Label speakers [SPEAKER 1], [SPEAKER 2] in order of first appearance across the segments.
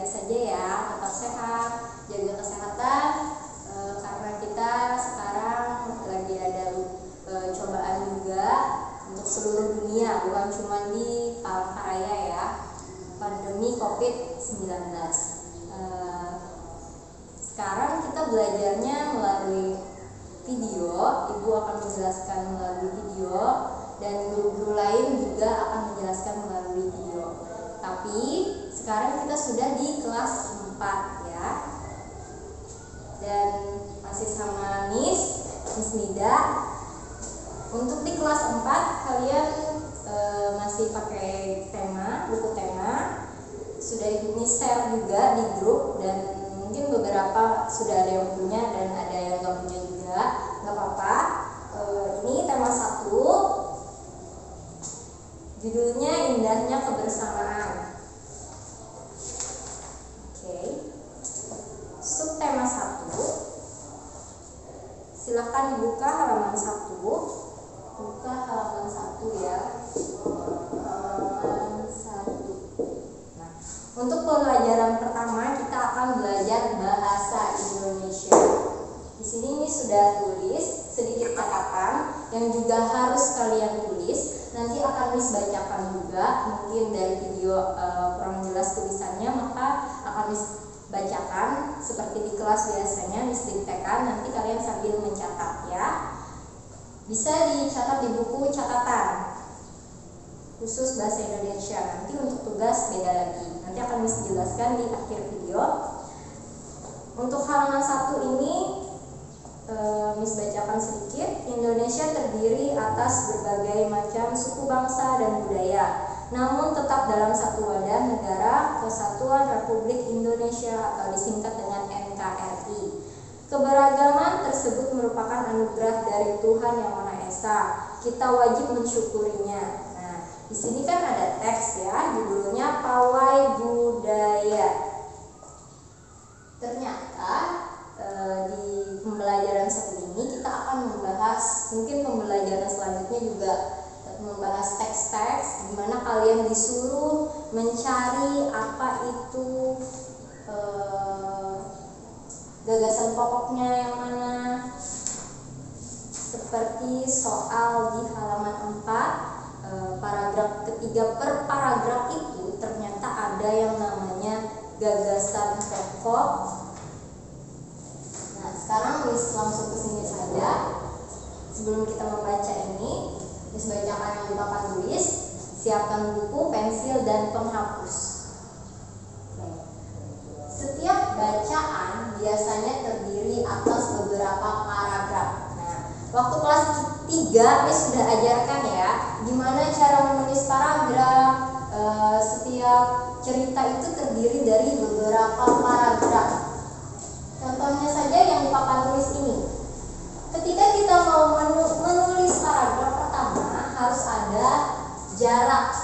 [SPEAKER 1] baik-baik saja ya, tetap sehat, jaga kesehatan, karena kita sekarang lagi ada cobaan juga untuk seluruh dunia, bukan cuma di Palangkaraya ya, pandemi COVID-19. Sekarang kita belajarnya melalui video, Ibu akan menjelaskan melalui video, dan guru-guru lain juga akan menjelaskan melalui video. Tapi sekarang kita sudah di kelas 4 ya, dan masih sama Miss Nida. Untuk di kelas 4 kalian masih pakai tema, buku tema. Sudah Ibu share juga di grup, dan mungkin beberapa sudah ada yang punya dan ada yang nggak punya juga, nggak apa-apa. Ini tema 1, judulnya Indahnya Kebersamaan. Oke. Subtema 1, silakan dibuka halaman 1. Buka halaman 1 ya. Halaman 1. Nah, untuk pelajaran pertama kita akan belajar bahasa Indonesia. Di sini ini sudah tulis sedikit catatan yang juga harus kalian tulis. Nanti akan Miss bacakan juga. Mungkin dari video kurang jelas tulisannya, maka akan Miss bacakan seperti di kelas biasanya. Miss diktekan, nanti kalian sambil mencatat ya. Bisa dicatat di buku catatan khusus bahasa Indonesia. Nanti untuk tugas beda lagi. Nanti akan Miss jelaskan di akhir video. Untuk halaman 1 ini Miss bacakan sedikit. Indonesia terdiri atas berbagai macam suku, bangsa, dan budaya, namun tetap dalam satu wadah negara Kesatuan Republik Indonesia atau disingkat dengan NKRI. Keberagaman tersebut merupakan anugerah dari Tuhan Yang Maha Esa. Kita wajib mensyukurinya. Nah, di sini kan ada teks ya, judulnya Pawai Budaya. Ternyata di pembelajaran satu ini kita akan membahas, mungkin pembelajaran selanjutnya juga membahas teks-teks, di mana kalian disuruh mencari apa itu gagasan pokoknya yang mana, seperti soal di halaman 4 paragraf ketiga. Per paragraf itu ternyata ada yang namanya gagasan pokok. Nah, sekarang Miss langsung ke sini saja. Sebelum kita membaca ini, Miss bacakan yang di papan tulis. Siapkan buku, pensil, dan penghapus. Setiap bacaan biasanya terdiri atas beberapa paragraf. Nah, waktu kelas 3 Miss sudah ajarkan ya, gimana cara menulis paragraf. Setiap cerita itu terdiri dari beberapa paragraf. Contohnya saja yang di papan tulis ini. Ketika kita mau menulis paragraf pertama, harus ada jarak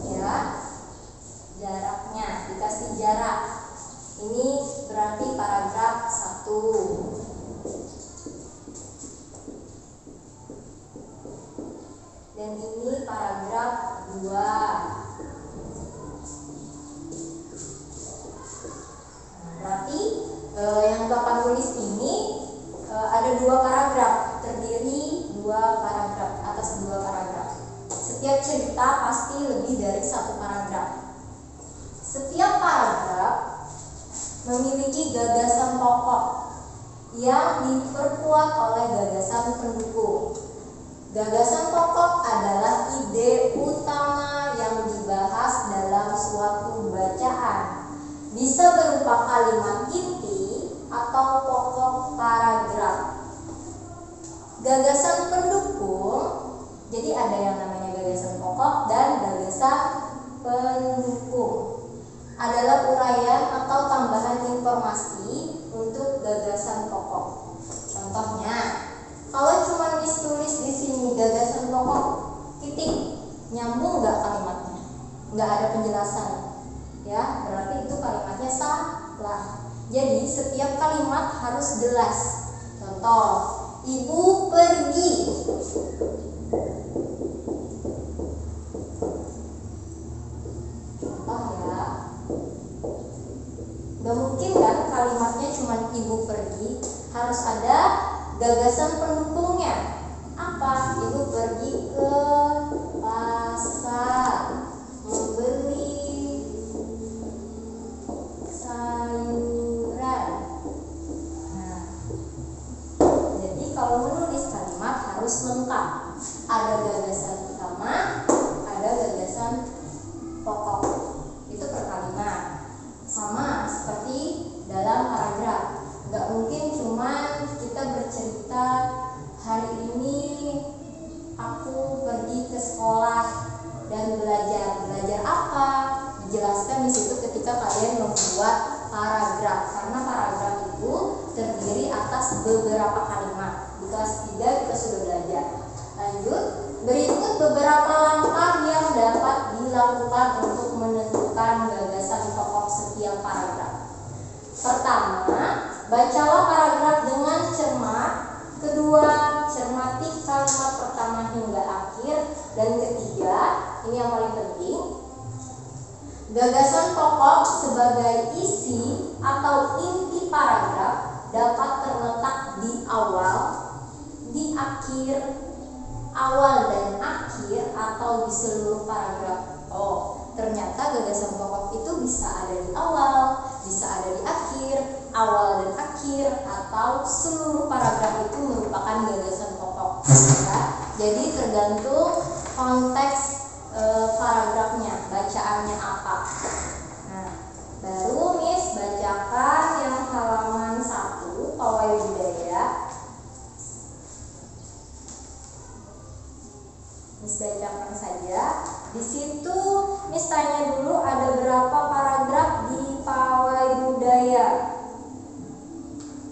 [SPEAKER 1] ya, jaraknya dikasih jarak. Ini berarti paragraf 1. Dan ini paragraf 2. Berarti yang papan tulis ini ada 2 paragraf, terdiri 2 paragraf, atas 2 paragraf. Setiap cerita pasti lebih dari 1 paragraf. Setiap paragraf memiliki gagasan pokok yang diperkuat oleh gagasan pendukung. Gagasan pokok adalah ide utama yang dibahas dalam suatu bacaan. Bisa berupa kalimat inti atau pokok paragraf. Gagasan pendukung, jadi ada yang namanya gagasan pokok dan gagasan pendukung, adalah uraian atau tambahan informasi untuk gagasan pokok. Contohnya, kalau cuma ditulis di sini gagasan pokok titik, nyambung nggak kalimatnya? Nggak ada penjelasan, ya berarti itu kalimatnya salah. Jadi setiap kalimat harus jelas. Contoh, ibu pergi. Contoh ya. cuma ibu pergi, harus ada gagasan pendukungnya. Apa? Ibu pergi ke pasar membeli sayuran. Nah, jadi kalau menulis kalimat harus lengkap. Ada gagasan utama, ada gagasan pokok. Itu per kalimat. Sama seperti dalam paragraf. Nggak mungkin cuman kita bercerita, hari ini aku pergi ke sekolah dan belajar. Belajar apa? Dijelaskan di situ ketika kalian membuat paragraf. Karena paragraf itu terdiri atas beberapa kalimat. Di kelas 3 kita sudah belajar. Lanjut, berikut beberapa langkah yang dapat dilakukan untuk menentukan gagasan pokok setiap paragraf. Pertama, bacalah paragraf dengan cermat. Kedua, cermati kalimat pertama hingga akhir. Dan ketiga, ini yang paling penting, gagasan pokok sebagai isi atau inti paragraf dapat terletak di awal, di akhir, awal dan akhir, atau di seluruh paragraf. Oh, ternyata gagasan pokok itu bisa ada di awal, bisa ada di akhir, awal dan akhir, atau seluruh paragraf itu merupakan gagasan pokok. Ya. Jadi tergantung konteks paragrafnya, bacaannya apa. Nah, baru Miss bacakan yang halaman 1, pawai budaya. Miss bacakan saja. Di situ Miss tanya dulu, ada berapa paragraf di pawai budaya?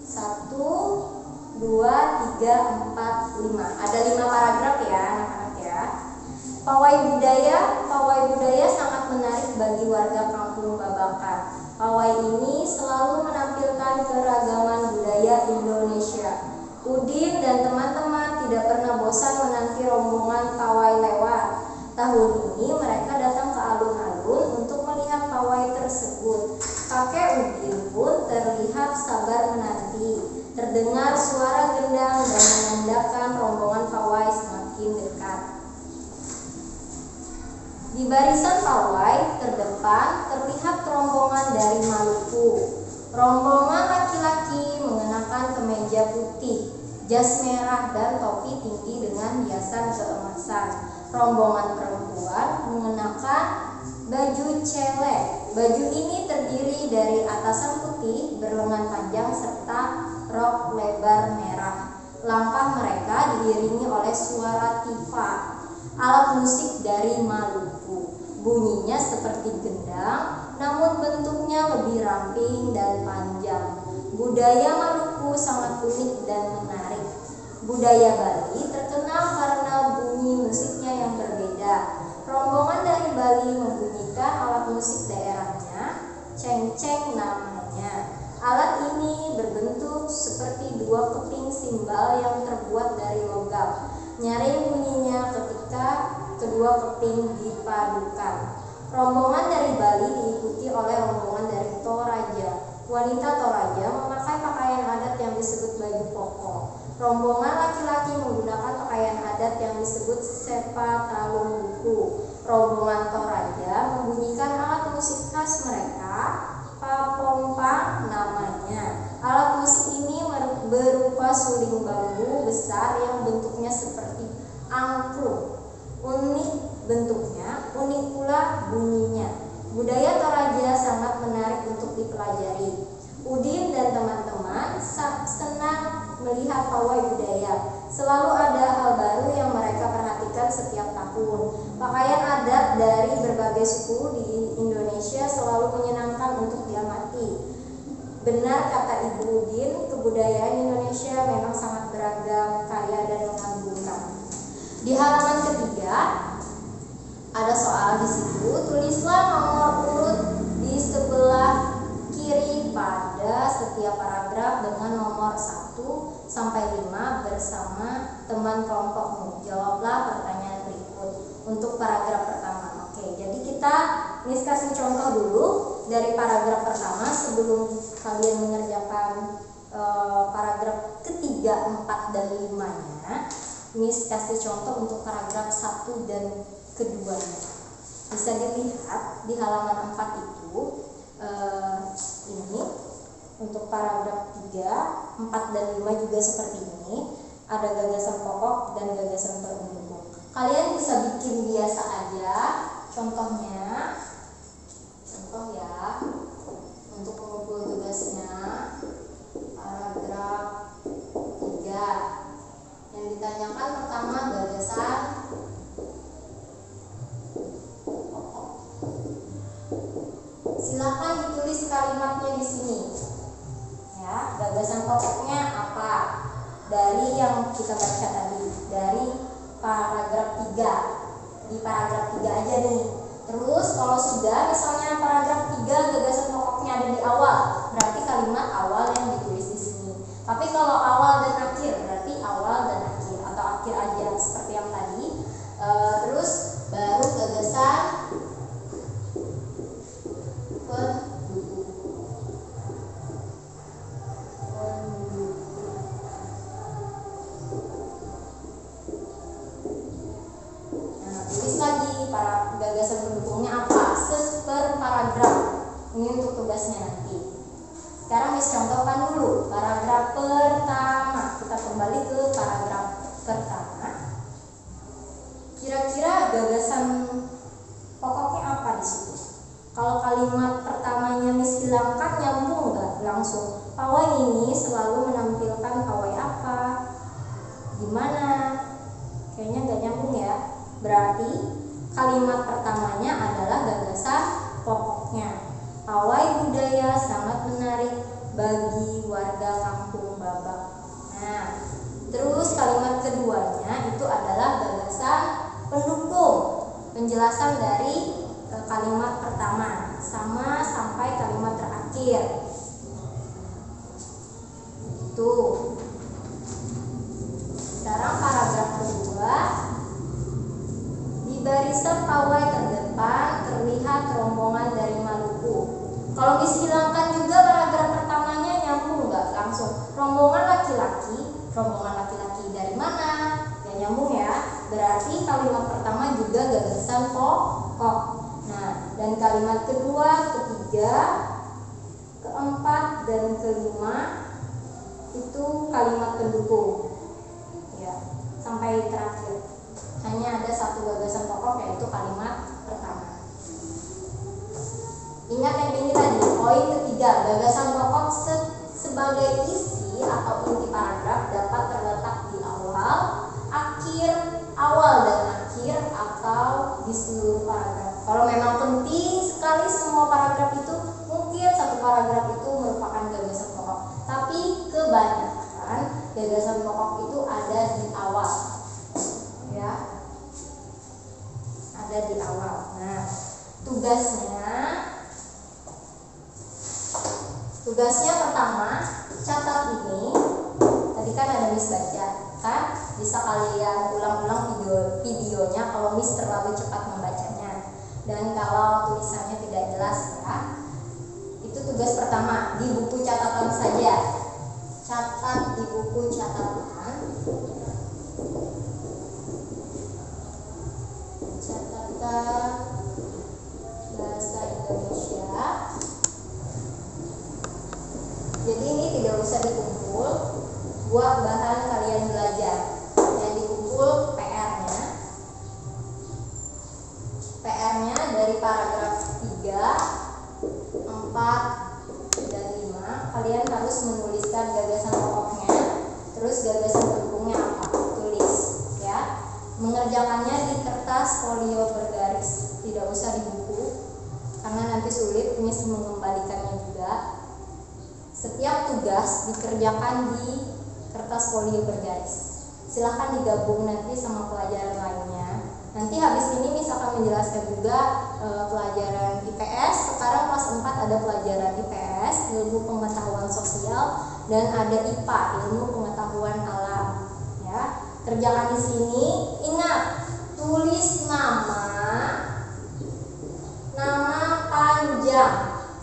[SPEAKER 1] 1, 2, 3, 4, 5. Ada 5 paragraf ya anak-anak ya. Pawai budaya sangat menarik bagi warga kampung Babakan. Pawai ini selalu menampilkan keragaman budaya Indonesia. Udin dan teman-teman tidak pernah bosan menanti rombongan pawai lewat. Tahun ini mereka datang ke alun-alun untuk melihat pawai tersebut. Kakek Udin pun terlihat sabar menanti. Terdengar suara gendang dan menandakan rombongan pawai semakin dekat. Di barisan pawai terdepan terlihat rombongan dari Maluku. Rombongan laki-laki mengenakan kemeja putih, jas merah dan topi tinggi dengan hiasan keemasan. Rombongan perempuan mengenakan baju celek. Baju ini terdiri dari atasan putih berlengan panjang serta rok lebar merah. Langkah mereka diiringi oleh suara tifa, alat musik dari Maluku. Bunyinya seperti gendang, namun bentuknya lebih ramping dan panjang. Budaya Maluku sangat unik dan menarik. Budaya Bali terkenal karena bunyi musiknya yang berbeda. Rombongan dari Bali membunyikan alat musik daerahnya, cengceng namanya. Alat ini berbentuk seperti 2 keping simbal yang terbuat dari logam. Nyaring bunyinya ketika kedua keping dipadukan. Rombongan dari Bali diikuti oleh rombongan dari Toraja. Wanita Toraja memakai pakaian adat yang disebut baju koko. Rombongan laki-laki menggunakan pakaian adat yang disebut sepa talung buku. Rombongan Toraja membunyikan alat musik khas mereka, papompang namanya. Alat musik ini berupa suling bambu besar yang bentuknya seperti angklung. Unik bentuknya, unik pula bunyinya. Budaya Toraja sangat menarik untuk dipelajari. Udin dan teman-teman senang melihat pawai budaya. Selalu ada hal baru yang mereka perhatikan setiap tahun. Pakaian adat dari berbagai suku di Indonesia selalu menyenangkan untuk diamati. Benar kata Ibu Udin, kebudayaan Indonesia memang sangat beragam, kaya dan mengagumkan. Di halaman ketiga ada soal di situ. Tulislah nomor urut di sebelah kiri pada setiap paragraf dengan nomor 1 sampai 5 bersama teman kelompokmu. Jawablah pertanyaan berikut untuk paragraf pertama. Oke, jadi kita kasih contoh dulu dari paragraf pertama. sebelum kalian mengerjakan paragraf ketiga, 4, dan 5-nya, Miss kasih contoh untuk paragraf 1 dan keduanya. Bisa dilihat di halaman 4 itu, ini untuk paragraf 3, 4, dan 5 juga seperti ini. Ada gagasan pokok dan gagasan pendukung. Kalian bisa bikin biasa aja. Contohnya, contoh ya, untuk pengumpul tugasnya paragraf 3. Yang ditanyakan pertama gagasan pokok. Silakan ditulis kalimatnya di sini. Ya, gagasan pokoknya apa? Dari yang kita baca tadi, dari paragraf 3. Di paragraf 3 aja nih. Terus kalau sudah misalnya paragraf 3 gagasan pokoknya ada di awal, berarti kalimat awal yang ditulis di sini. Tapi kalau awal dan akhir, berarti awal dan akhir atau akhir aja seperti yang tadi. Terus baru gagasan pendukung. Tulis lagi para gagasan pendukungnya apa per paragraf. Ini untuk tugasnya nanti. Sekarang Miss contohkan dulu paragraf pertama. Kita kembali ke paragraf pertama. Kira-kira gagasan pokoknya apa di situ? Kalau kalimat pertamanya Miss hilangkan, nyambung nggak? Langsung pawai ini selalu menampilkan pawai apa? Gimana? Kayaknya nggak nyambung ya. Berarti kalimat pertamanya adalah gagasan pokoknya. Pawai budaya sangat menarik bagi warga kampung Babak. Nah, terus kalimat keduanya itu adalah gagasan pendukung. Penjelasan dari kalimat pertama sama sampai kalimat terakhir. Tuh. Sekarang paragraf kedua. Di barisan pawai terdepan terlihat rombongan dari Maluku. Kalau Miss hilangkan juga paragraf pertamanya, nyambung nggak? Langsung rombongan laki-laki. Rombongan laki-laki dari mana? Ya nyambung ya. Berarti kalimat pertama juga gagasan pokok. Nah, dan kalimat kedua, ketiga, keempat, dan kelima itu kalimat pendukung. Ya, sampai terakhir. Hanya ada satu gagasan pokok, yaitu kalimat pertama. Ingat yang ini tadi, poin ketiga, gagasan pokok sebagai isi atau inti paragraf dapat terletak di awal, akhir, awal dan akhir, atau di seluruh paragraf. Kalau memang penting sekali semua paragraf itu, mungkin satu paragraf itu merupakan gagasan pokok. Tapi kebanyakan gagasan pokok itu ada di awal. Ya, ada di awal. Nah, tugasnya pertama, catat ini. Tadi kan ada Miss baca, kan? Bisa kalian ulang-ulang videonya kalau Miss terlalu cepat membacanya. Dan kalau tulisannya tidak jelas ya. Itu tugas pertama, di buku catatan saja. Catat di buku catatan. Catatan bahasa Indonesia. Jadi ini tidak usah dikumpul, buat bahan kalian belajar. Yang dikumpul PR-nya. PR-nya dari paragraf 3, 4, dan 5. Kalian harus menuliskan gagasan pokoknya, terus gagasan pendukungnya apa? Tulis ya. Mengerjakannya di kertas folio bergaris, tidak usah di buku karena nanti sulit Miss mengembalikannya juga. Setiap tugas dikerjakan di kertas folio bergaris. Silahkan digabung nanti sama pelajaran lainnya. Nanti habis ini Miss akan menjelaskan juga pelajaran IPS. Sekarang kelas 4 ada pelajaran IPS, ilmu pengetahuan sosial, dan ada IPA, ilmu pengetahuan alam. Ya, kerjakan di sini. Ingat, tulis nama panjang,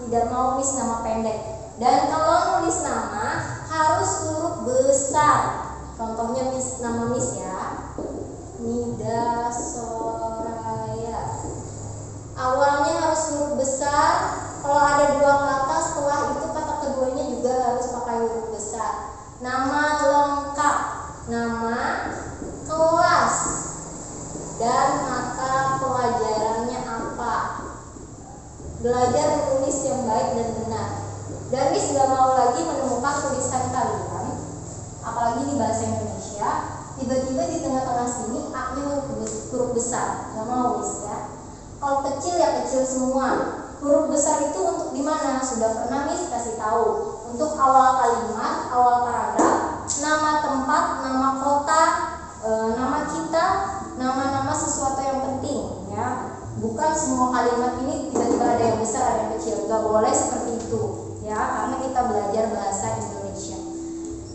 [SPEAKER 1] tidak mau Miss nama pendek. Dan kalau nulis nama harus huruf besar. Contohnya Miss, nama Miss ya, Nida Soraya. Awalnya harus huruf besar. Kalau ada dua kata setelah itu kata keduanya juga harus pakai huruf besar. Nama lengkap, nama kelas, dan mata pelajarannya apa. Belajar menulis yang baik dan benar. Dan Miss gak mau lagi menemukan tulisan kalian, apalagi di bahasa Indonesia, tiba-tiba di tengah-tengah sini A-nya huruf besar. Gak mau Miss ya. Kalau kecil ya kecil semua. Huruf besar itu untuk di mana? Sudah pernah Miss kasih tahu. Untuk awal kalimat, awal paragraf, nama tempat, nama kota, nama kita, nama-nama sesuatu yang penting ya. Bukan semua kalimat ini tiba-tiba ada yang besar, ada yang kecil. Gak boleh seperti itu ya, karena kita belajar bahasa Indonesia.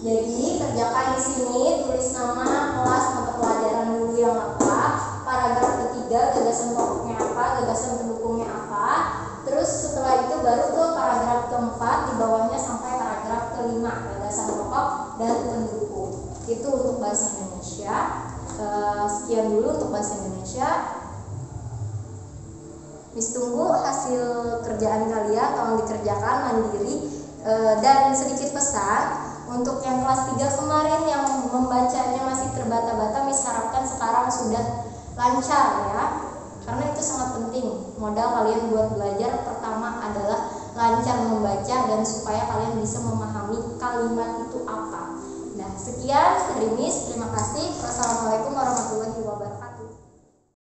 [SPEAKER 1] Jadi kerjakan di sini, tulis nama, kelas, mata pelajaran dulu yang apa, paragraf ketiga gagasan pokoknya apa, gagasan pendukungnya apa. Terus setelah itu baru ke paragraf keempat, di bawahnya sampai paragraf kelima, gagasan pokok dan pendukung. Itu untuk bahasa Indonesia. Sekian dulu untuk bahasa Indonesia. Miss tunggu hasil kerjaan kalian, tolong dikerjakan mandiri. Dan sedikit pesan untuk yang kelas 3 kemarin yang membacanya masih terbata-bata, Miss harapkan sekarang sudah lancar ya, karena itu sangat penting. Modal kalian buat belajar pertama adalah lancar membaca dan supaya kalian bisa memahami kalimat itu apa. Nah, sekian dari Miss, terima kasih. Wassalamualaikum.